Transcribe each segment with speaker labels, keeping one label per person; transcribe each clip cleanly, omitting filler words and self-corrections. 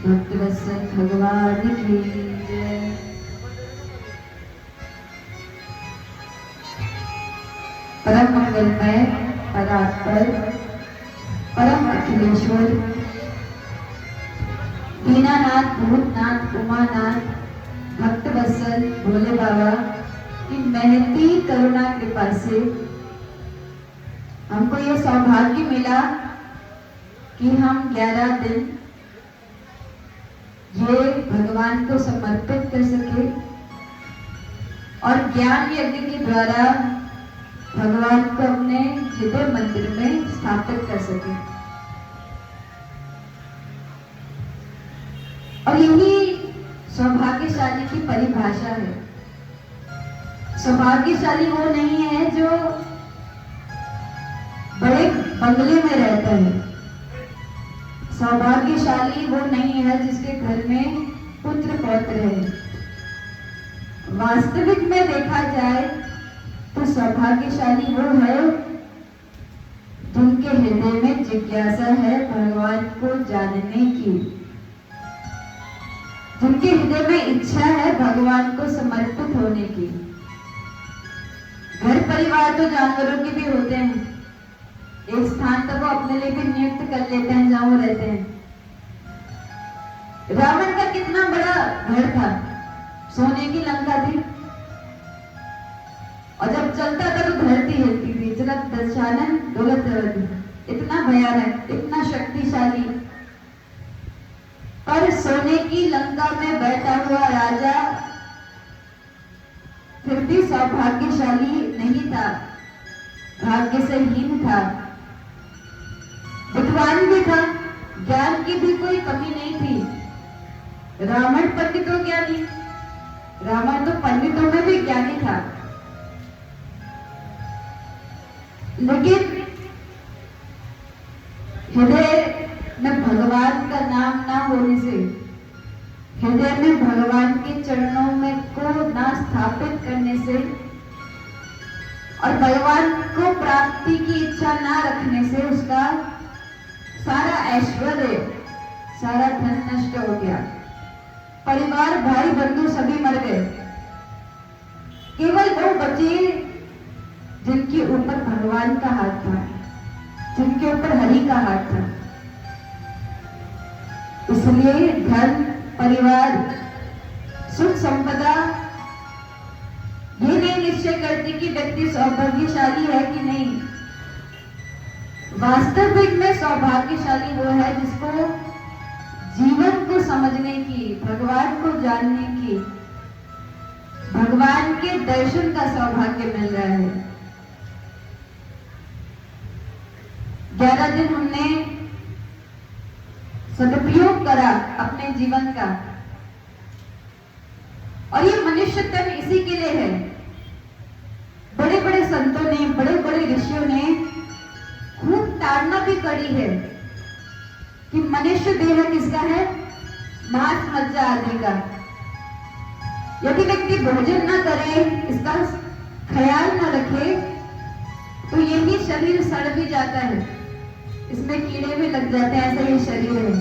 Speaker 1: भक्तवत्सल भगवान की जय। परम मंगलमय परात्पर परम अखिलेश्वर दीनानाथ भूतनाथ उमानाथ भक्तवत्सल भोले बाबा की मेहनती करुणा कृपा से हमको ये सौभाग्य मिला कि हम 11 दिन ये भगवान को समर्पित कर सके और ज्ञान यज्ञ के द्वारा भगवान को अपने हृदय मंदिर में स्थापित कर सके। और यही सौभाग्यशाली की परिभाषा है। सौभाग्यशाली वो नहीं है जो बड़े बंगले में रहता है। सौभाग्यशाली वो नहीं है जिसके घर में पुत्र पौत्र है। वास्तविक में देखा जाए तो सौभाग्यशाली वो है जिनके हृदय में जिज्ञासा है भगवान को जानने की, जिनके हृदय में इच्छा है भगवान को समर्पित होने की। घर परिवार तो जानवरों के भी होते हैं, एक स्थान तक वो अपने लिए भी नियुक्त कर लेते हैं जहां वो रहते हैं। रावण का कितना बड़ा घर था, सोने की लंका थी, और जब चलता था तो धरती हिलती थी, जगत दशानन दौलत थी। इतना भयानक, इतना शक्तिशाली, पर सोने की लंका में बैठा हुआ राजा फिर भी सौभाग्यशाली नहीं था, भाग्य से हीन था। विद्वान भी था, ज्ञान की भी कोई कमी नहीं थी। रावण पंडितों ज्ञानी, रावण तो पंडितों में भी ज्ञानी था, लेकिन हृदय में भगवान का नाम ना होने से, हृदय में भगवान के चरणों में को ना स्थापित करने से और भगवान को प्राप्ति की इच्छा ना रखने से उसका सारा ऐश्वर्य, सारा धन नष्ट हो गया। परिवार, भाई बंधु सभी मर गए। केवल वो बचे जिनके ऊपर भगवान का हाथ था, जिनके ऊपर हरि का हाथ था। इसलिए धन, परिवार, सुख संपदा ये नहीं निश्चय करती कि व्यक्ति सौभाग्यशाली है कि नहीं। वास्तविक में सौभाग्यशाली वो है जिसको जीवन को समझने की, भगवान को जानने की, भगवान के दर्शन का सौभाग्य मिल रहा है। 11 दिन हमने सदुपयोग करा अपने जीवन का, और ये मनुष्य तन इसी के लिए है। बड़े बड़े संतों ने, बड़े बड़े ऋषियों ने खूब ताड़ना भी करी है कि मनुष्य देह किसका है, मांस मज्जा आदि का। यदि व्यक्ति भोजन न करे, इसका ख्याल न रखे, तो यही शरीर सड़ भी जाता है, इसमें कीड़े भी लग जाते हैं। ऐसा ये शरीर है,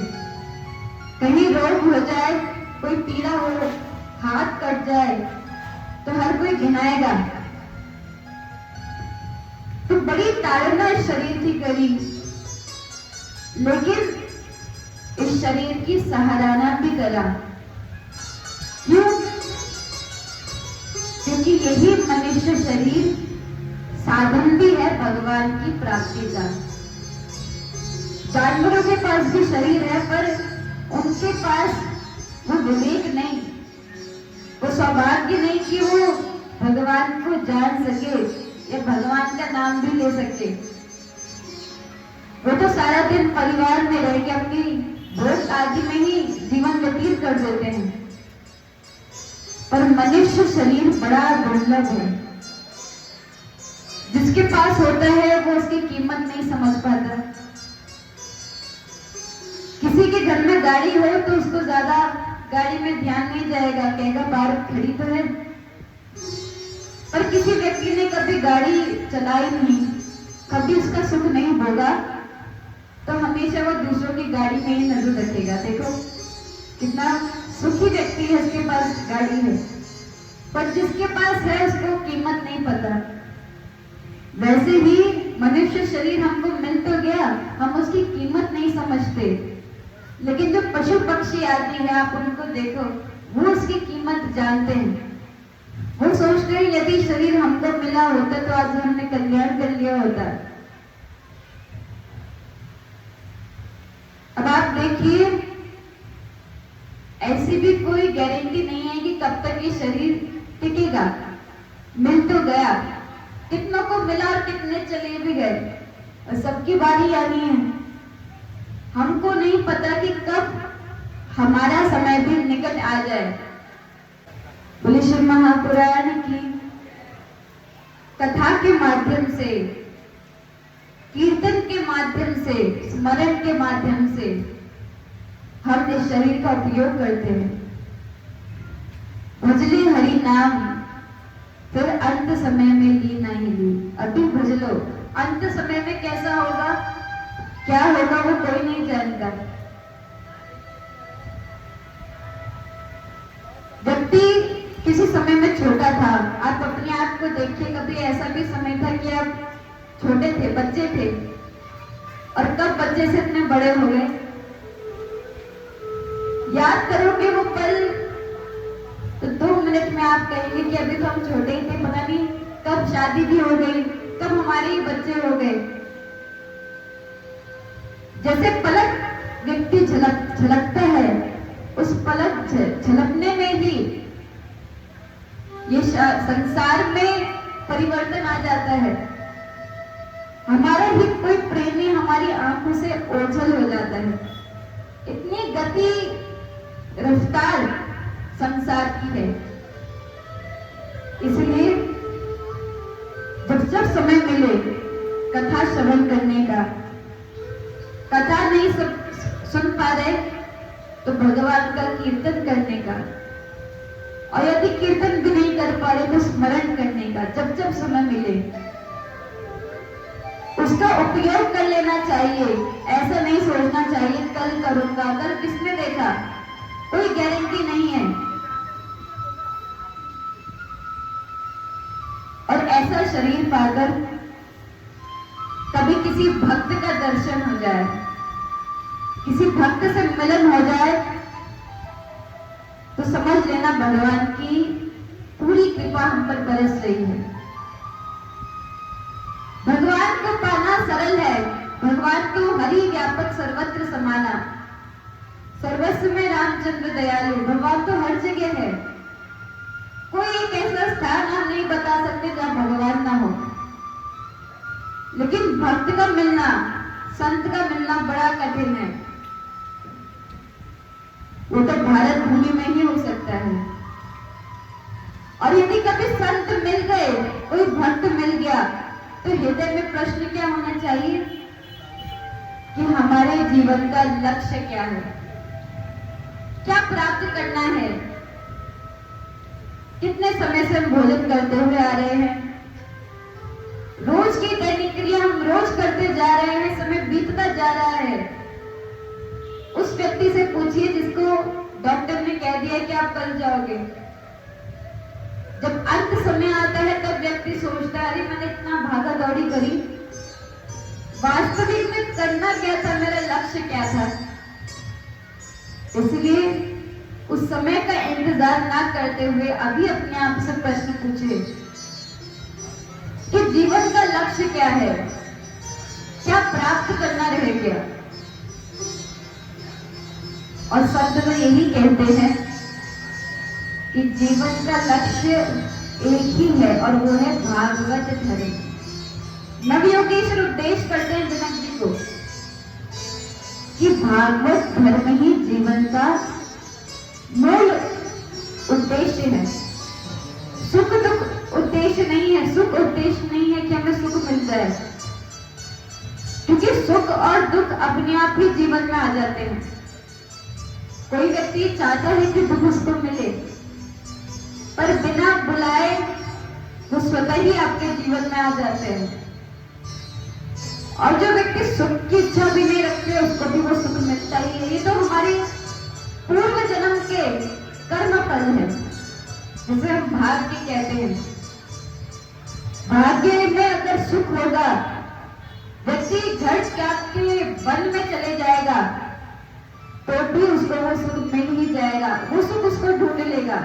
Speaker 1: कहीं रोग हो जाए, कोई पीड़ा हो, हाथ कट जाए तो हर कोई घिनाएगा। तो बड़ी ताड़ना इस शरीर की करी, लेकिन इस शरीर की सहाराना भी करा। क्यों? क्योंकि यही मनुष्य शरीर साधन भी है भगवान की प्राप्ति का। जानवरों के पास भी शरीर है, पर उनके पास वो विवेक नहीं, वो सौभाग्य नहीं कि वो भगवान को जान सके या भगवान का नाम भी ले सके। वो तो सारा दिन परिवार में रह के अपनी भोग आदि में ही जीवन व्यतीत कर देते हैं। पर मनुष्य शरीर बड़ा दुर्लभ है। जिसके पास होता है वो उसकी कीमत नहीं समझ पाता। किसी के घर में गाड़ी हो तो उसको ज्यादा गाड़ी में ध्यान नहीं जाएगा, कहेगा बाहर खड़ी तो है। पर किसी व्यक्ति ने कभी गाड़ी चलाई नहीं, कभी उसका सुख नहीं भोगा, तो हमेशा वो दूसरों की गाड़ी में ही नजर रखेगा। देखो कितना सुखी व्यक्ति है उसके पास गाड़ी है, पर जिसके पास है उसको कीमत नहीं पता। वैसे ही मनुष्य शरीर हमको मिल तो गया, हम उसकी कीमत नहीं समझते। लेकिन जो पशु पक्षी आदि है, आप उनको देखो, वो उसकी कीमत जानते हैं। वो सोचते हैं यदि शरीर हमको मिला होता तो आज हमने कल्याण कर लिया होता। अब आप देखिए, ऐसी भी कोई गारंटी नहीं है कि कब तक ये शरीर टिकेगा। मिल तो गया, कितनों को मिला और कितने चले भी गए, और सबकी बारी आनी है। हमको नहीं पता कि कब हमारा समय भी निकट आ जाए। बोले शिव महापुराण की कथा के माध्यम से, कीर्तन के माध्यम से, स्मरण के माध्यम से हम इस शरीर का उपयोग करते हैं। भजले हरि नाम, फिर अंत समय में ली नहीं ली। अभी भज लो, अंत समय में कैसा होगा, क्या होगा, वो कोई नहीं जानता। व्यक्ति किसी समय में छोटा था, आप अपने आप को देखिए, कभी ऐसा भी समय था कि आप छोटे थे, बच्चे थे, और कब बच्चे से इतने बड़े हो गए। याद करोगे वो पल तो 2 मिनट में आप कहेंगे कि अभी तो हम छोटे ही थे, पता नहीं कब शादी भी हो गई, कब हमारे ही बच्चे हो गए। जैसे पलक व्यक्ति झलकता है, उस पलक झलकने में ही ये संसार में परिवर्तन आ जाता है। हमारा ही कोई प्रेमी हमारी आंखों से ओझल हो जाता है। इतनी गति रफ्तार संसार की है। इसलिए जब समय मिले कथा श्रवण करने का, कथा नहीं सुन पा रहे तो भगवान का कीर्तन करने का, और यदि कीर्तन भी नहीं कर पा रहे तो स्मरण करने का। जब जब समय मिले उसका उपयोग कर लेना चाहिए। ऐसा नहीं सोचना चाहिए कल करूंगा, कल किसने देखा, कोई गारंटी नहीं है। और ऐसा शरीर पाकर कभी किसी भक्त का दर्शन हो जाए, किसी भक्त से मिलन हो जाए, तो समझ लेना भगवान की पूरी कृपा हम पर बरस रही है। भगवान को पाना सरल है। भगवान को हरि व्यापक सर्वत्र समाना, सर्वस्व में रामचंद्र दयालु। भगवान तो हर जगह है। कोई एक ऐसा स्थान हम नहीं बता सकते जहां भगवान ना हो। लेकिन भक्त का मिलना, संत का मिलना बड़ा कठिन है। वो तो भारत भूमि में ही हो सकता है। और यदि कभी संत मिल गए, कोई भक्त मिल गया, तो हृदय में प्रश्न क्या होना चाहिए कि हमारे जीवन का लक्ष्य क्या है, क्या प्राप्त करना है। कितने समय से हम भोजन करते हुए आ रहे हैं, रोज की दैनिक क्रिया हम रोज करते जा रहे हैं, समय बीतता जा रहा है। उस व्यक्ति से पूछिए जिसको डॉक्टर ने कह दिया कि आप कल जाओगे। जब अंत समय आता है तब व्यक्ति सोचता है, अरे मैंने इतना भागा दौड़ी करी, वास्तविक में करना क्या था, मेरा लक्ष्य क्या था। इसलिए उस समय का इंतजार ना करते हुए अभी अपने आप से प्रश्न पूछे कि जीवन का लक्ष्य क्या है, क्या प्राप्त करना रह गया। और संत तो यही कहते हैं कि जीवन का लक्ष्य एक ही है और वो है भागवत धर्म। नवयोगेश्वर उपदेश करते हैं जनक जी को कि भागवत धर्म ही जीवन का मूल उद्देश्य है। सुख दुख उद्देश्य नहीं है, सुख उद्देश्य नहीं है कि हमें सुख मिल जाए, क्योंकि सुख और दुख अपने आप ही जीवन में आ जाते हैं। कोई व्यक्ति चाहता है कि दुख उसको मिले, पर बिना बुलाए वो स्वतः ही आपके जीवन में आ जाते हैं। और जो व्यक्ति सुख की इच्छा भी नहीं रखते उसको भी वो सुख मिलता ही है। ये तो हमारी पूर्व के कर्म फल है, जिसे हम भाग्य कहते हैं। भाग्य में अगर सुख होगा, व्यक्ति घर त्याग के वन में चले जाएगा तो भी उसको वो सुख मिल ही जाएगा, वो सुख उसको ढूंढ लेगा।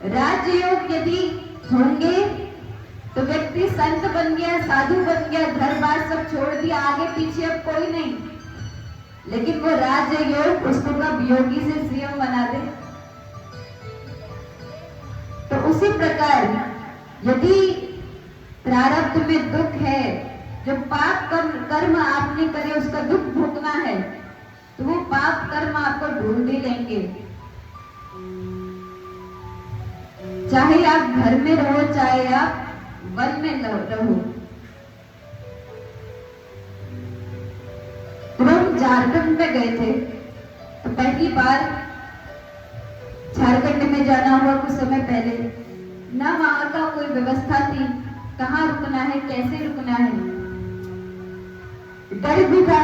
Speaker 1: राजयोग यदि होंगे तो व्यक्ति संत बन गया, साधु बन गया, घर बार सब छोड़ दिया, आगे पीछे अब कोई नहीं, लेकिन वो राजयोग उसको कब योगी से सीएम बना दे। तो उसी प्रकार यदि प्रारब्ध में दुख है, जो पाप कर्म आपने करे उसका दुख भोगना है, तो वो पाप कर्म आपको ढूंढ ही लेंगे। चाहे आप घर में रहो, चाहे आप वन में रहो। जब हम झारखंड में गए थे तो पहली बार झारखंड में जाना हुआ कुछ समय पहले, ना वहां का कोई व्यवस्था थी, कहाँ रुकना है, कैसे रुकना है, डर भी था,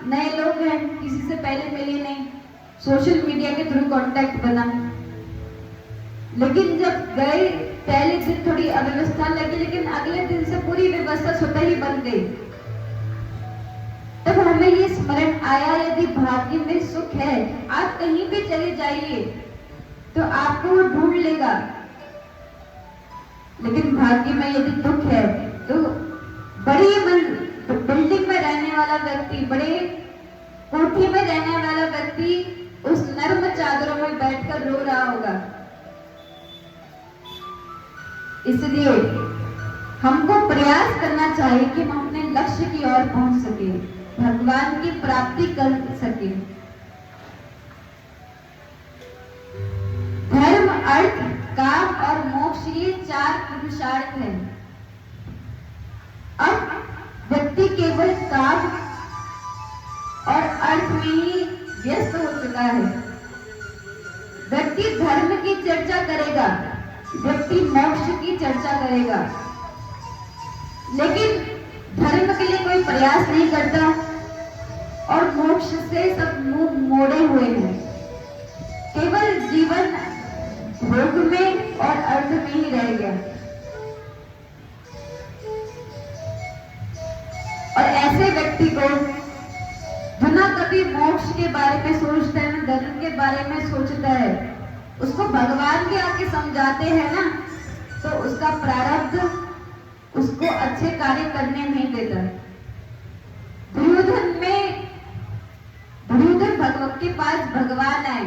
Speaker 1: नए लोग हैं, किसी से पहले मिले नहीं, सोशल मीडिया के थ्रू कांटेक्ट बना। लेकिन जब गए पहले दिन थोड़ी अव्यवस्था लगी, लेकिन अगले दिन से पूरी व्यवस्था स्वतः ही बन गई। तब हमें ये स्मरण आया, यदि भाग्य में सुख है, आप कहीं भी चले जाइए तो आपको वो ढूंढ लेगा। लेकिन भाग्य में यदि दुख है तो बड़ी बिल्डिंग में रहने वाला व्यक्ति, बड़े कोठी में रहने वाला व्यक्ति उस नर्म चादरों में बैठकर रो रहा होगा। इसलिए हमको प्रयास करना चाहिए कि हम अपने लक्ष्य की ओर पहुंच सके, भगवान की प्राप्ति कर सके। धर्म, अर्थ, काम और मोक्ष, ये 4 पुरुषार्थ हैं। अब व्यक्ति केवल काम और अर्थ में ही व्यस्त हो चुका है। व्यक्ति धर्म की चर्चा करेगा, व्यक्ति मोक्ष की चर्चा करेगा, लेकिन धर्म के लिए कोई प्रयास नहीं करता और मोक्ष से सब मुंह मोड़े हुए हैं। केवल जीवन भोग में और अर्थ में ही रह गया। और ऐसे व्यक्ति को जो ना कभी मोक्ष के बारे में सोचता है, ना धर्म के बारे में सोचता है, उसको भगवान के आके समझाते हैं ना, तो उसका प्रारब्ध उसको अच्छे कार्य करने नहीं देता। दुर्योधन भगवान के पास भगवान आए,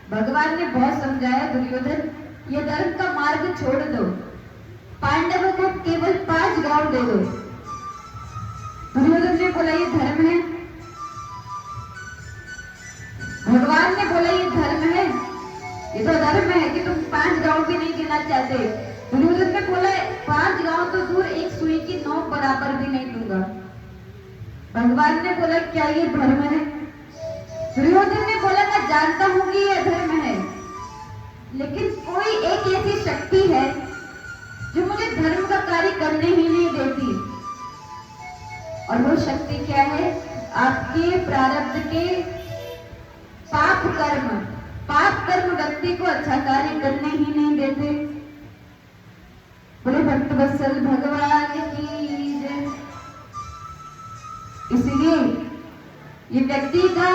Speaker 1: भगवान ने बहुत समझाया, दुर्योधन ये धर्म का मार्ग छोड़ दो, पांडवों को केवल 5 गांव दे दो। दुर्योधन ने बोला ये धर्म है, भगवान ने बोला ये धर्म है, ये तो धर्म है कि तुम 5 गांव भी नहीं देना चाहते। दुर्योधन ने बोला 5 गांव तो दूर, एक सुई की नोक बराबर भी नहीं दूंगा। भगवान ने बोला क्या ये धर्म है? दुर्योधन ने बोला मैं जानता हूं कि ये धर्म है, लेकिन कोई एक ऐसी शक्ति है जो मुझे धर्म का कार्य करने ही नहीं देती। और वो शक्ति क्या है? आपके प्रारब्ध के पाप कर्म व्यक्ति को अच्छा कार्य करने ही नहीं देते। बोले भक्तवत्सल भगवान की जय। इसलिए ये व्यक्ति का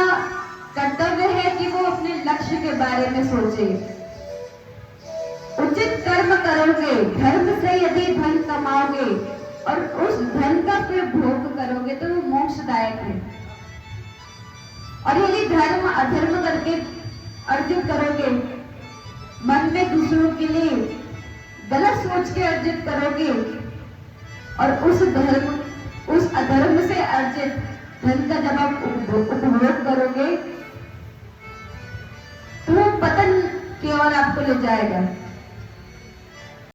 Speaker 1: कर्तव्य है कि वो अपने लक्ष्य के बारे में सोचे। उचित कर्म करोगे, धर्म से यदि धन कमाओगे और उस धन का फिर भोग करोगे तो वो मोक्षदायक है। और यदि धर्म अधर्म करके अर्जित करोगे, मन में दूसरों के लिए गलत सोच के अर्जित करोगे और उस अधर्म से अर्जित धन का जब आप उपभोग करोगे तो वो पतन की ओर आपको ले जाएगा।